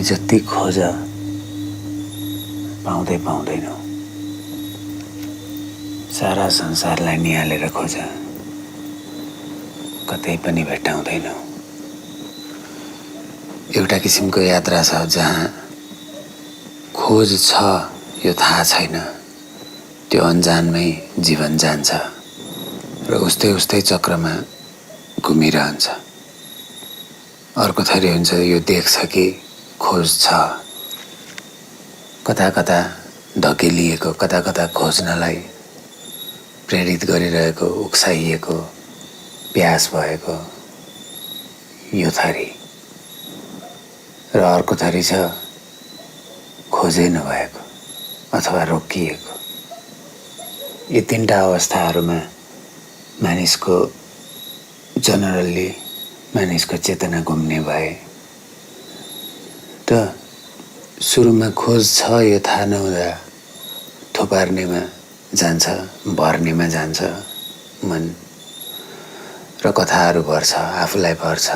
तिमी जति खोज पाउँदै पाउँदैनौ। सारा संसारलाई निहालेर खोज कतै पनि भेट्टाउँदैनौ। एउटा किसिमको यात्रा छ जहाँ खोज छ यो थाहा छैन, त्यो अन्जानमै जीवन जान्छ र उस्तै उस्तै चक्रमा घुमिरहन्छ। अर्को थरी हुन्छ यो देख्छ कि खोज छ, कता कता धकेलिएको, कता कता खोज्नलाई प्रेरित गरिरहेको, उक्साइएको, प्यास भएको यो थरी। र अर्को थरी छ खोजै नभएको अथवा रोकिएको। यी तीनटा अवस्थाहरूमा मानिसको जनरली मानिसको चेतना घुम्ने भए त सुरुमा खोज छ यो थाहा नहुँदा थुपार्नेमा जान्छ, भर्नेमा जान्छ मन र कथाहरू भर्छ, आफूलाई भर्छ,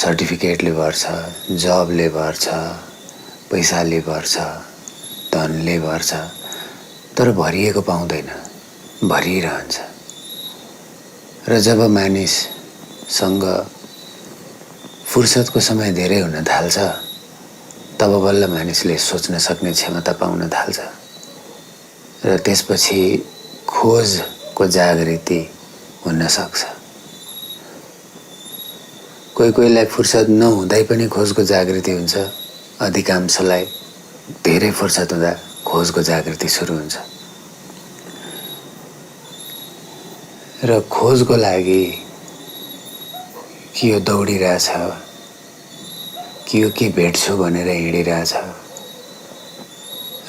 सर्टिफिकेटले भर्छ, जबले भर्छ, पैसाले भर्छ, धनले भर्छ, तर भरिएको पाउँदैन, भरिरहन्छ। र जब मानिससँग फुर्सदको समय धेरै हुन थाल्छ तब बल्ल मानिसले सोच्न सक्ने क्षमता पाउन थाल्छ र त्यसपछि खोजको जागृति हुन सक्छ। कोही कोहीलाई फुर्सद नहुँदै पनि खोजको जागृति हुन्छ, अधिकांशलाई धेरै फुर्सद हुँदा खोजको जागृति सुरु हुन्छ। र खोजको लागि कि यो दौडिरहेछ, कि यो के भेट्छु भनेर हिँडिरहेछ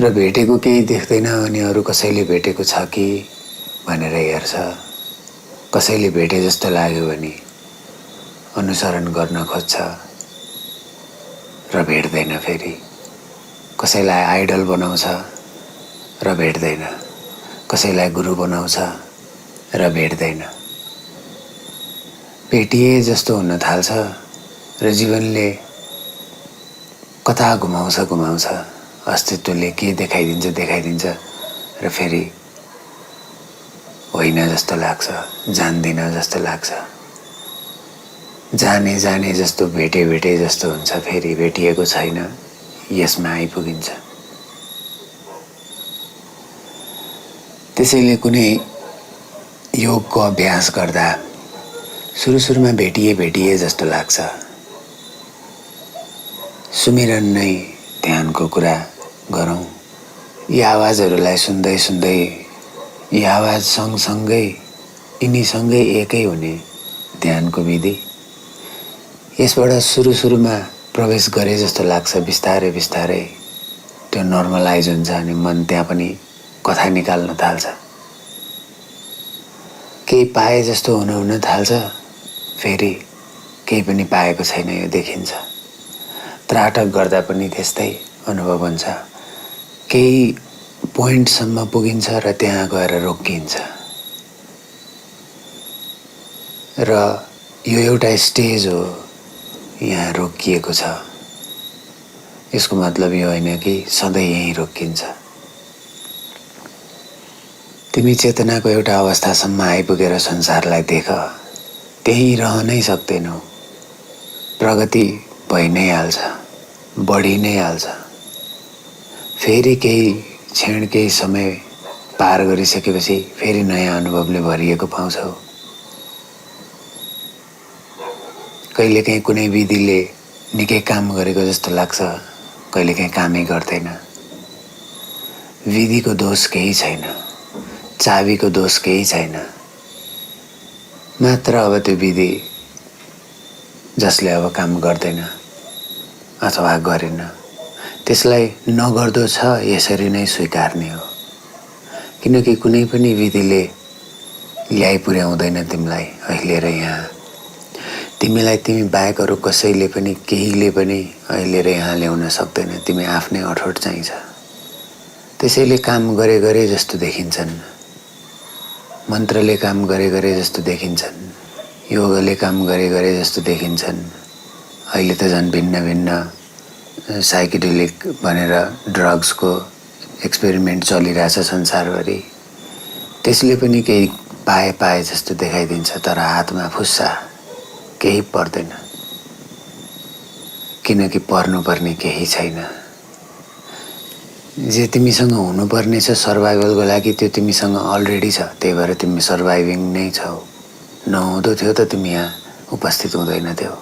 र भेटेको केही देख्दैन अनि अरू कसैले भेटेको छ कि भनेर हेर्छ। कसैले भेटे जस्तो लाग्यो भने अनुसरण गर्न खोज्छ र भेट्दैन। फेरि कसैलाई आइडल बनाउँछ र भेट्दैन, कसैलाई गुरु बनाउँछ र भेट्दैन। भेटिए जस्तो हुन थाल्छ र जीवनले कता घुमाउँछ, अस्तित्वले के देखाइदिन्छ र फेरि होइन जस्तो लाग्छ, जान्दिन जस्तो लाग्छ, जाने जस्तो, भेटे जस्तो हुन्छ, फेरि भेटिएको छैन, यसमा आइपुगिन्छ। त्यसैले कुनै योगको अभ्यास गर्दा सुरुमा भेटिए जस्तो लाग्छ। सुमिरन नै ध्यानको कुरा गरौँ। यी आवाजहरूलाई सुन्दै सुन्दै, यी आवाज सँगसँगै यिनीसँगै एकै हुने ध्यानको विधि। यसबाट सुरुमा प्रवेश गरे जस्तो लाग्छ, बिस्तारै बिस्तारै त्यो नर्मलाइज हुन्छ अनि मन त्यहाँ पनि कथा निकाल्न थाल्छ। केही पाए जस्तो हुन थाल्छ, फेरि केही पनि पाएको छैन यो देखिन्छ। त्राटक गर्दा पनि त्यस्तै अनुभव हुन्छ। केही पोइन्टसम्म पुगिन्छ र त्यहाँ गएर रोकिन्छ र यो एउटा स्टेज हो, यहाँ रोकिएको छ। यसको मतलब यो होइन कि सधैँ यहीँ रोकिन्छ। तिमी चेतनाको एउटा अवस्थासम्म आइपुगेर संसारलाई देख, त्यहीँ रहनै सक्दैनौ। प्रगति भइ नै हाल्छ, बढी नै हाल्छ। फेरि केही क्षण, केही समय पार गरिसकेपछि फेरि नयाँ अनुभवले भरिएको पाउँछौ। कहिलेकाहीँ कुनै विधिले निकै काम गरेको जस्तो लाग्छ, कहिलेकाहीँ कामै गर्दैन। विधिको दोष केही छैन, चाबीको दोष केही छैन। मात्र अब त्यो विधि जसले अब काम गर्दैन अथवा गरेन त्यसलाई नगर्दो छ यसरी नै स्वीकार्ने हो। किनकि कुनै पनि विधिले ल्याइ पुर्याउँदैन तिमीलाई अहिले र यहाँ। तिमीलाई तिमी बाहेक अरू कसैले पनि, केहीले पनि अहिले र यहाँ ल्याउन सक्दैन। तिमी आफ्नै अठोट चाहिन्छ। त्यसैले काम गरे जस्तो देखिन्छन्, मन्त्रले काम गरे जस्तो देखिन्छन्, योगले काम गरे जस्तो देखिन्छन्। अहिले त झन् भिन्न भिन्न साइकेडेलिक भनेर ड्रग्सको एक्सपेरिमेन्ट चलिरहेछ संसारभरि। त्यसले पनि केही पाए जस्तो देखाइदिन्छ, तर हातमा फुस्सा केही पर्दैन, किनकि पर्नुपर्ने केही छैन। जे तिमीसँग हुनुपर्ने छ सर्भाइभलको लागि त्यो तिमीसँग अलरेडी छ, त्यही भएर तिमी सर्भाइभिङ नै छौ। नहुँदो थियो त तिमी यहाँ उपस्थित हुँदैन थियो।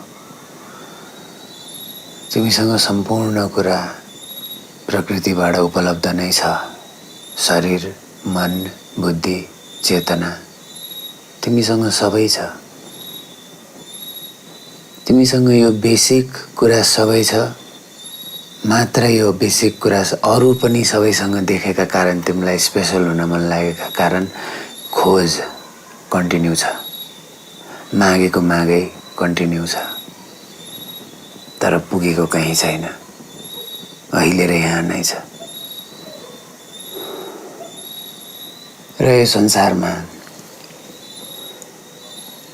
तिमीसँग सम्पूर्ण कुरा प्रकृतिबाट उपलब्ध नै छ। शरीर, मन, बुद्धि, चेतना, तिमीसँग सबै छ। तिमीसँग यो बेसिक कुरा सबै छ। मात्र यो बेसिक कुरा अरू पनि सबैसँग देखेका कारण तिमीलाई स्पेसल हुन मन लागेका कारण खोज कन्टिन्यू छ, मागेको मागै कन्टिन्यू छ, तर पुगेको कहीँ छैन। अहिले र यहाँ नै छ। र यो संसारमा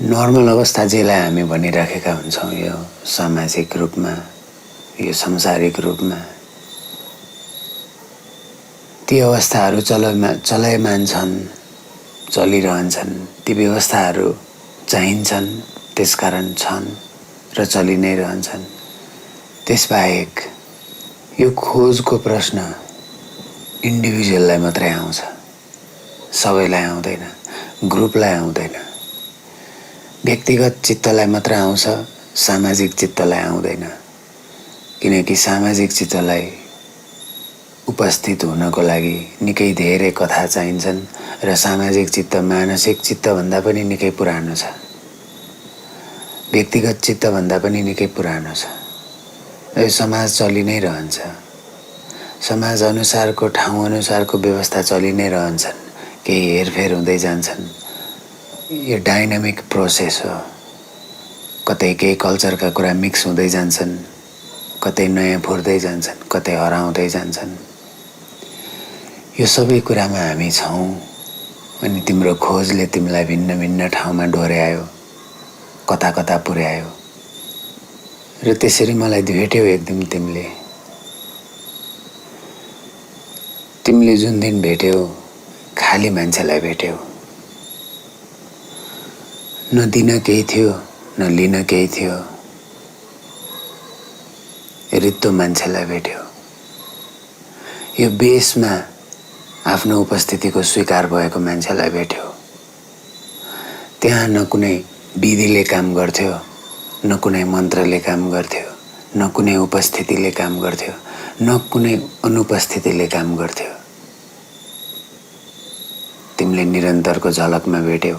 नर्मल अवस्था जेलाई हामी भनिराखेका हुन्छौँ, यो सामाजिक रूपमा, यो सांसारिक रूपमा, ती अवस्थाहरू चलायमान छन्, चलिरहन्छन्। ती व्यवस्थाहरू चाहिन्छन्, त्यसकारण छन् र चलि नै रहन्छन्। त्यसबाहेक यो खोजको प्रश्न इन्डिभिजुअललाई मात्रै आउँछ, सबैलाई आउँदैन, ग्रुपलाई आउँदैन। व्यक्तिगत चित्तलाई मात्र आउँछ, सामाजिक चित्तलाई आउँदैन। किनकि सामाजिक चित्तलाई उपस्थित हुनको लागि निकै धेरै कथा चाहिन्छन् र सामाजिक चित्त मानसिक चित्तभन्दा पनि निकै पुरानो छ, व्यक्तिगत चित्तभन्दा पनि निकै पुरानो छ। यो समाज चलि नै रहन्छ, समाज अनुसारको, ठाउँ अनुसारको व्यवस्था चलि नै रहन्छन्, केही हेरफेर हुँदै जान्छन्। यो डाइनामिक प्रोसेस हो। कतै केही कल्चरका कुरा मिक्स हुँदै जान्छन्, कतै नयाँ फुर्दै जान्छन्, कतै हराउँदै जान्छन्। यो सबै कुरामा हामी छौँ। अनि तिम्रो खोजले तिमीलाई भिन्न भिन्न ठाउँमा डोर्यायो, कता कता पुर्यायो। र त्यसरी मलाई भेट्यौ एक दिन तिमीले जुन दिन भेट्यौ, खाली मान्छेलाई भेट्यौ। न दिन केही थियो, न लिन केही थियो। रित्तो मान्छेलाई भेट्यौ। यो बेसमा आफ्नो उपस्थितिको स्वीकार भएको मान्छेलाई भेट्यौ। त्यहाँ न कुनै विधिले काम गर्थ्यो, न कुनै मन्त्रले काम गर्थ्यो, न कुनै उपस्थितिले काम गर्थ्यो, न कुनै अनुपस्थितिले काम गर्थ्यो। तिमीले निरन्तरको झलकमा भेट्यौ।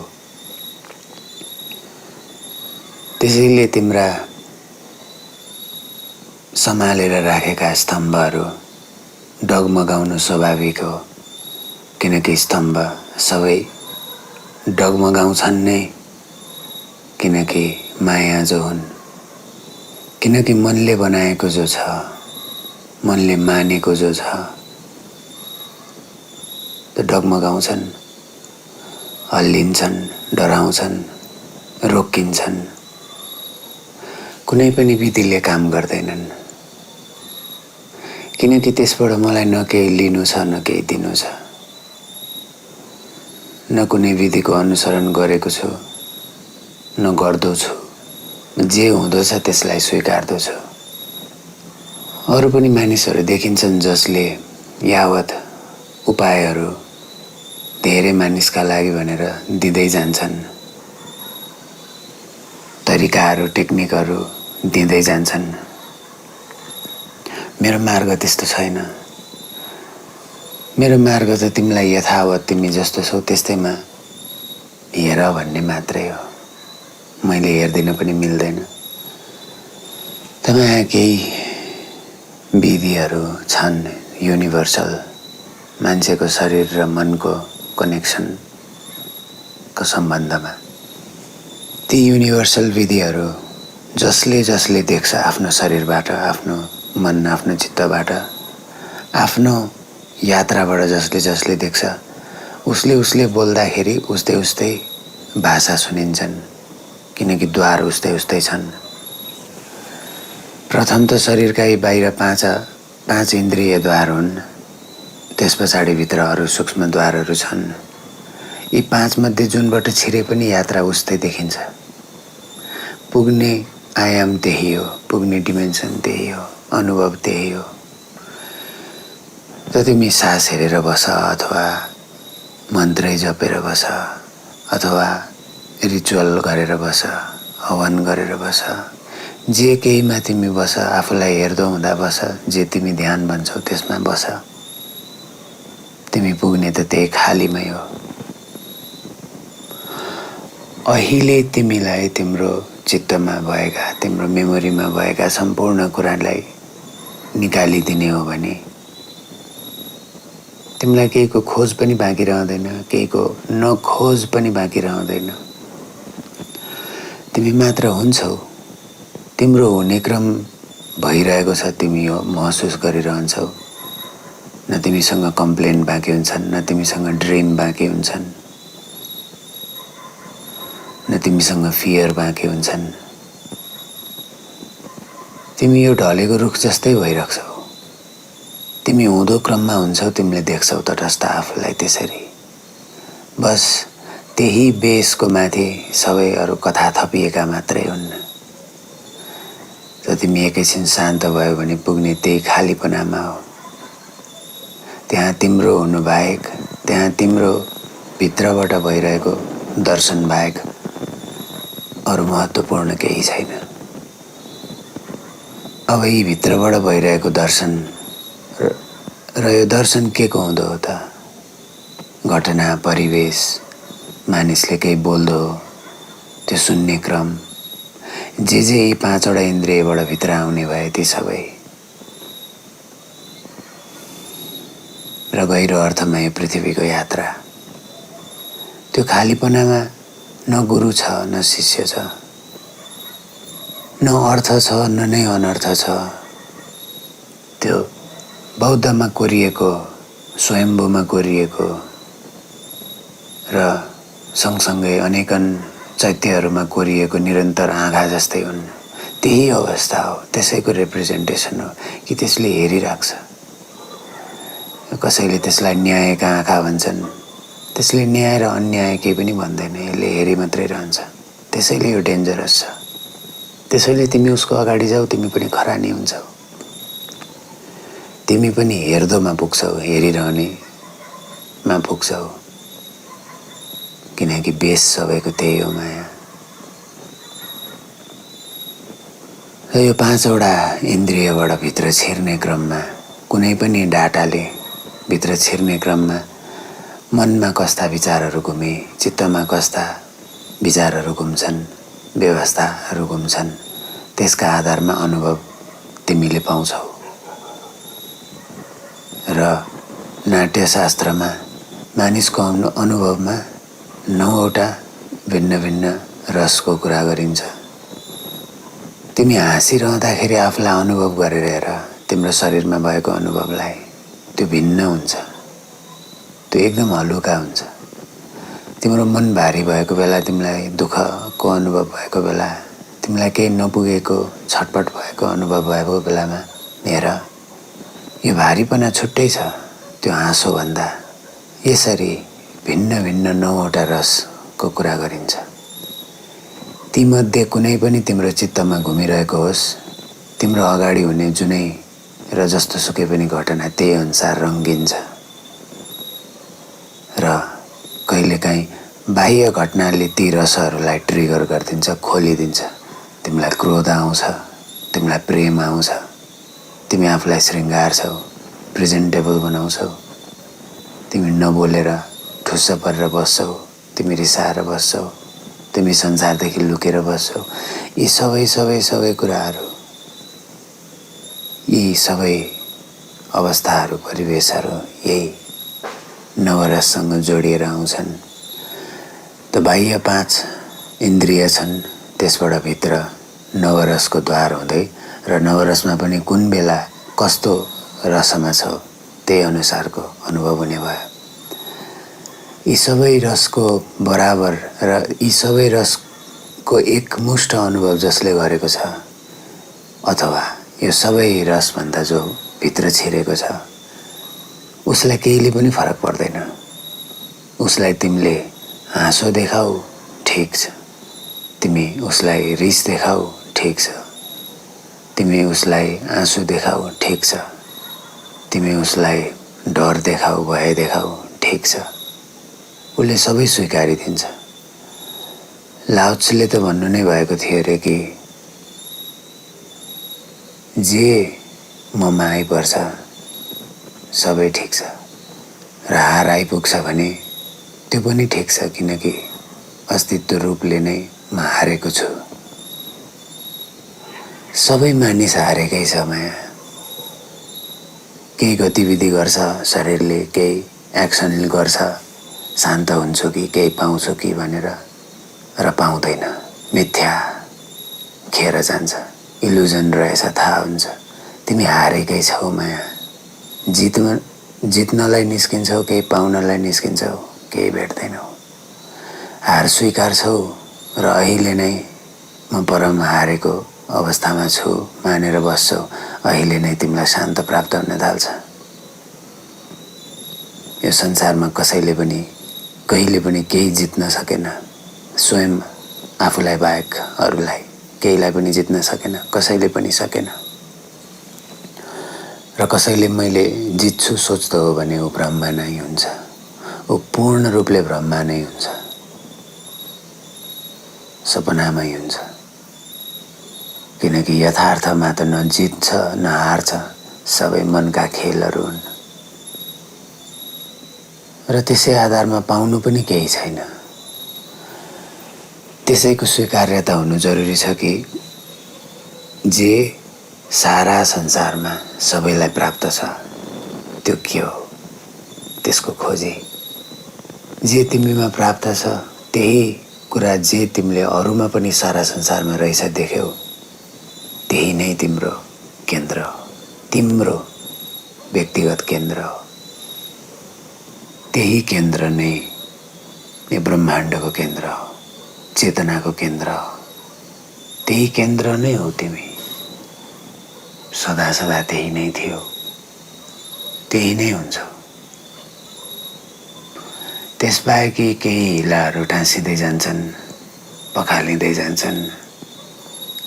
त्यसैले तिम्रा सम्हालेर राखेका स्तम्भहरू डगमगाउनु स्वाभाविक हो, किनकि स्तम्भ सबै डगमगाउँछन् नै, किनकि माया जो हुन्, किनकि मनले बनाएको जो छ, मनले मानेको जो छ, त्यो डगमगाउँछन्, हल्लिन्छन्, डराउँछन्, रोकिन्छन्। कुनै पनि विधिले काम गर्दैनन्, किनकि त्यसबाट मलाई न केही लिनु छ, न केही दिनु छ। न कुनै विधिको अनुसरण गरेको छु, न गर्दछु। जे हुँदो छ त्यसलाई स्वीकार्दो छु। अरू पनि मानिसहरू देखिन्छन् जसले यावत उपायहरू धेरै मानिसका लागि भनेर दिँदै जान्छन्, तरिकाहरू, टेक्निकहरू दिँदै जान्छन्। मेरो मार्ग त्यस्तो छैन। मेरो मार्ग त तिमीलाई यथावत तिमी जस्तो छौ त्यस्तैमा हेर भन्ने मात्रै हो। मैले हेर्दिन पनि मिल्दैन। त्यहाँ केही विधिहरू छन् युनिभर्सल, मान्छेको शरीर र मनको कनेक्सनको सम्बन्धमा। ती युनिभर्सल विधिहरू जसले जसले देख्छ आफ्नो शरीरबाट, आफ्नो मन, आफ्नो चित्तबाट, आफ्नो यात्राबाट जसले जसले देख्छ, उसले बोल्दाखेरि उस्तै भाषा सुनिन्छन्, किनकि द्वार उस्तै छन्। प्रथम त शरीरका यी बाहिर पाँच इन्द्रियद्वार हुन्। त्यस पछाडि भित्र अरू सूक्ष्म द्वारहरू छन्। यी पाँचमध्ये जुनबाट छिरे पनि यात्रा उस्तै देखिन्छ। पुग्ने आयाम त्यही हो, पुग्ने डिमेन्सन त्यही हो, अनुभव त्यही हो। त तिमी सास हेरेर बस, अथवा मन्त्रै जपेर बस, अथवा रिचुअल गरेर बस, हवन गरेर बस, जे केहीमा तिमी बस, आफूलाई हेर्दो हुँदा बस, जे तिमी ध्यान भन्छौ त्यसमा बस। तिमी पुग्ने त त्यही खालीमै हो। अहिले तिमीलाई तिम्रो चित्तमा भएका, तिम्रो मेमोरीमा भएका सम्पूर्ण कुरालाई निकालिदिने हो भने तिमीलाई केहीको खोज पनि बाँकी रहँदैन, केहीको नखोज पनि बाँकी रहँदैन। तिमी मात्र हुन्छौ। तिम्रो हुने क्रम भइरहेको छ, तिमी यो महसुस गरिरहन्छौ। न तिमीसँग कम्प्लेन बाँकी हुन्छन्, न तिमीसँग ड्रिम बाँकी हुन्छन्, न तिमीसँग फियर बाँकी हुन्छन्। तिमी यो ढलेको रुख जस्तै भइरहेछौ। तिमी हुँदो क्रममा हुन्छौ, तिमीले देख्छौ तटस्थ आफूलाई त्यसरी। बस त्यही बेसको माथि सबै अरू कथा थपिएका मात्रै हुन्। त तिमी एकैछिन शान्त भयो भने पुग्ने त्यही खालीपनामा हो। त्यहाँ तिम्रो हुनु बाहेक, त्यहाँ तिम्रो भित्रबाट भइरहेको दर्शन बाहेक अरू महत्त्वपूर्ण केही छैन। अब यी भित्रबाट भइरहेको दर्शन र यो दर्शन के को हुँदो हो त? घटना, परिवेश, मानिसले केही बोल्दो हो, त्यो सुन्ने क्रम, जे यी पाँचवटा इन्द्रियबाट भित्र आउने भए ती सबै। र गहिरो अर्थमा यो पृथ्वीको यात्रा, त्यो खालीपनामा न गुरु छ, न शिष्य छ, न अर्थ छ, न नै अनर्थ छ। त्यो बौद्धमा कोरिएको, स्वयम्भूमा कोरिएको र सँगसँगै अनेकन चैत्यहरूमा कोरिएको निरन्तर आँखा जस्तै हुन्। त्यही अवस्था हो, त्यसैको रिप्रेजेन्टेसन हो कि त्यसले हेरिराख्छ। कसैले त्यसलाई न्यायका आँखा भन्छन्। त्यसले न्याय र अन्याय केही पनि भन्दैन, यसले हेरि मात्रै रहन्छ। त्यसैले यो डेन्जरस छ। त्यसैले तिमी उसको अगाडि जाऊ, तिमी पनि खरानी हुन्छौ। तिमी पनि हेर्दोमा पुग्छौ, हेरिरहनेमा पुग्छौ। किनकि बेस सबैको त्यही हो, माया। र यो पाँचवटा इन्द्रियबाट भित्र छिर्ने क्रममा, कुनै पनि डाटाले भित्र छिर्ने क्रममा मनमा कस्ता विचारहरू घुमे, चित्तमा कस्ता विचारहरू घुम्छन्, व्यवस्थाहरू घुम्छन्, त्यसका आधारमा अनुभव तिमीले पाउँछौ। र नाट्यशास्त्रमा मानिसको अनुभवमा 9वटा भिन्न भिन्न रसको कुरा गरिन्छ। तिमी हाँसिरहँदाखेरि आफूलाई अनुभव गरेर हेर, तिम्रो शरीरमा भएको अनुभवलाई। त्यो भिन्न हुन्छ, त्यो एकदम हलुका हुन्छ। तिम्रो मन भारी भएको बेला, तिमीलाई दुःखको अनुभव भएको बेला, तिमीलाई केही नपुगेको, छटपट भएको अनुभव भएको बेलामा हेर, यो भारीपना छुट्टै छ त्यो हाँसोभन्दा। यसरी भिन्न भिन्न 9वटा रसको कुरा गरिन्छ। तीमध्ये कुनै पनि तिम्रो चित्तमा घुमिरहेको होस्, तिम्रो अगाडि हुने जुनै र जस्तो सुकै पनि घटना त्यही अनुसार रङ्गिन्छ। र कहिलेकाहीँ बाह्य घटनाले ती रसहरूलाई ट्रिगर गरिदिन्छ, खोलिदिन्छ। तिमीलाई क्रोध आउँछ, तिमीलाई प्रेम आउँछ, तिमी आफूलाई श्रृङ्गार्छौ, प्रेजेन्टेबल बनाउँछौ, तिमी नबोलेर ठुस्स परेर बस्छौ, तिमी रिसाएर बस्छौ, तिमी संसारदेखि लुकेर बस्छौ। यी सबै कुराहरू, यी सबै अवस्थाहरू, परिवेशहरू यही नवरससँग जोडिएर आउँछन्। त बाह्य 5 इन्द्रिय छन्, त्यसबाट भित्र नवरसको द्वार हुँदै, र नवरसमा पनि कुन बेला कस्तो रसमा छौ त्यही अनुसारको अनुभव हुने भयो। यी सबै रसको बराबर र यी सबै रसको एकमुष्ट अनुभव जसले गरेको छ, अथवा यो सबै रसभन्दा जो भित्र छिरेको छ उसलाई केहीले पनि फरक पर्दैन। उसलाई तिमीले हाँसो देखाऊ ठिक छ, तिमी उसलाई रिस देखाऊ ठिक छ, तिमी उसलाई आँसु देखाऊ ठिक छ, तिमी उसलाई डर देखाऊ भय देखाऊ ठिक छ, उसले सबै स्वीकारिदिन्छ। लाओत्सेले त भन्नु नै भएको थियो अरे कि जे ममा आइपर्छ सबै ठिक छ र हार आइपुग्छ भने त्यो पनि ठिक छ, किनकि अस्तित्व रूपले नै म हारेको छु। सबै मानिस हारेकै छ माया। केही गतिविधि गर्छ शरीरले, केही एक्सन गर्छ, शान्त हुन्छु कि केही पाउँछु कि भनेर, र पाउँदैन। मिथ्या खेर जान्छ, इल्युजन रहेछ थाहा हुन्छ। तिमी हारेकै छौ माया। जित्नलाई निस्किन्छौ, केही पाउनलाई निस्किन्छौ, केही भेट्दैनौ। हार स्वीकार्छौ र अहिले नै म परम हारेको अवस्थामा छु मानेर बस्छौ। अहिले नै तिमीलाई शान्त प्राप्त हुन थाल्छ। यो संसारमा कसैले पनि कहिले पनि केही जित्न सकेन, स्वयं आफूलाई बाहेक अरूलाई केहीलाई पनि जित्न सकेन, कसैले पनि सकेन। र कसैले मैले जित्छु सोच्दो हो भने ऊ ब्रह्मा नै हुन्छ, ऊ पूर्ण रूपले ब्रह्मा नै हुन्छ, सपनामै हुन्छ। किनकि यथार्थमा त न जित्छ न हार्छ, सबै मनका खेलहरू हुन्। र त्यसै आधारमा पाउनु पनि केही छैन। त्यसैको स्वीकार्यता हुनु जरुरी छ कि जे सारा संसारमा सबैलाई प्राप्त छ त्यो के हो, त्यसको खोजी। जे तिमीमा प्राप्त छ त्यही कुरा जे तिमीले अरूमा पनि सारा संसारमा रहेछ देख्यौ, त्यही नै तिम्रो केन्द्र हो, तिम्रो व्यक्तिगत केन्द्र हो। त्यही केन्द्र नै यो ब्रह्माण्डको केन्द्र हो, चेतनाको केन्द्र हो। त्यही केन्द्र नै हो तिमी। सदा सदा त्यही नै थियो, त्यही नै हुन्छ। त्यसबाहेक केही हिलाहरू टाँसिँदै जान्छन्, पखालिँदै जान्छन्,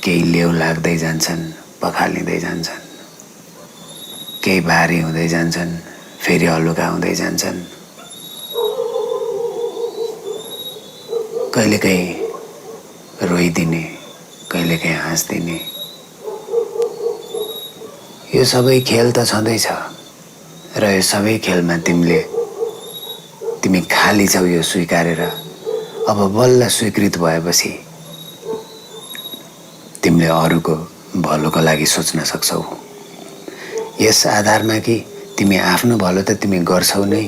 केही लेउ लाग्दै जान्छन्, पखालिँदै जान्छन्, केही भारी हुँदै जान्छन्, फेरि हलुका हुँदै जान्छन्। कहिलेकाहीँ रोइदिने, कहिलेकाहीँ हाँस्दिने, यो सबै खेल त छँदैछ। र यो सबै खेलमा तिमी खाली छौ यो स्वीकारेर। अब बल्ल स्वीकृत भएपछि तिमीले अरूको भलोको लागि सोच्न सक्छौ। यस आधारमा कि तिमी आफ्नो भलो त तिमी गर्छौ नै,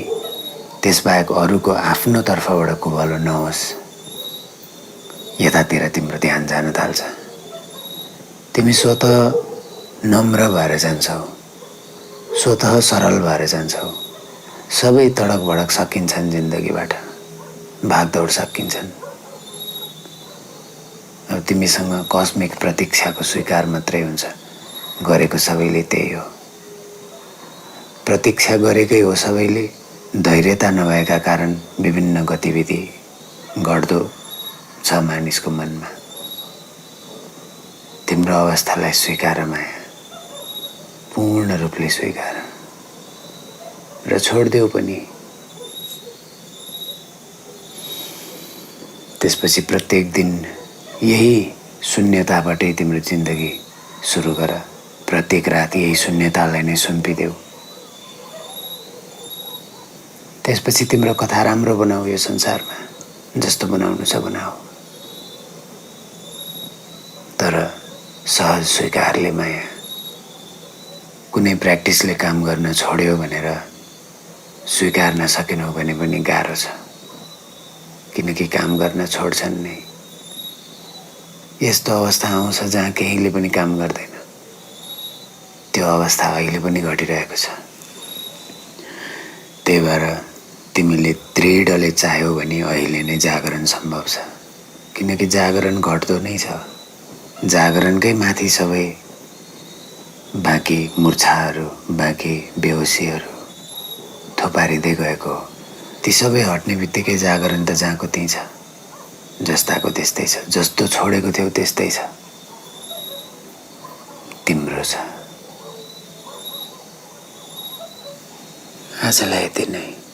त्यसबाहेक अरूको आफ्नो तर्फबाट को भलो नहोस्, यतातिर तिम्रो ध्यान जान थाल्छ। तिमी स्वतः नम्र भएर जान्छौ, स्वतः सरल भएर जान्छौ। सबै तडक भडक सकिन्छन् जिन्दगीबाट, भागदौड सकिन्छन्। अब तिमीसँग कस्मिक प्रतीक्षाको स्वीकार मात्रै हुन्छ। गरेको सबैले त्यही हो, प्रतीक्षा गरेकै हो सबैले। धैर्यता नभएका कारण विभिन्न गतिविधि घट्दो छ मानिसको मनमा। तिम्रो अवस्थालाई स्वीकार माया, पूर्ण रूपले स्वीकार र छोडिदेऊ पनि। त्यसपछि प्रत्येक दिन यही शून्यताबाटै तिम्रो जिन्दगी सुरु गर। प्रत्येक रात यही शून्यतालाई नै सुम्पिदेऊ। त्यसपछि तिम्रो कथा राम्रो बनाऊ यो संसारमा, जस्तो बनाउनु छ बनाऊ। तर सहज स्वीकारले माया। कुनै प्र्याक्टिसले काम गर्न छोड्यो भनेर स्वीकार नसकेनौ भने पनि गाह्रो छ, किनकि काम गर्न छोड्छन् नै। यस्तो अवस्था आउँछ जहाँ केहीले पनि काम गर्दैन। त्यो अवस्था अहिले पनि घटिरहेको छ। त्यही भएर तिमीले दृढले चाह्यौ भने अहिले नै जागरण सम्भव छ, किनकि जागरण घट्दो नै छ। जागरणकै माथि सबै बाँकी मूर्छाहरू, बाँकी बेहोसीहरू थोपारिँदै गएको, ती सबै हट्ने बित्तिकै जागरण त जहाँको त्यहीँ छ, जस्ताको त्यस्तै छ, जस्तो छोडेको थियौ त्यस्तै छ, तिम्रो छ। आजलाई यति नै।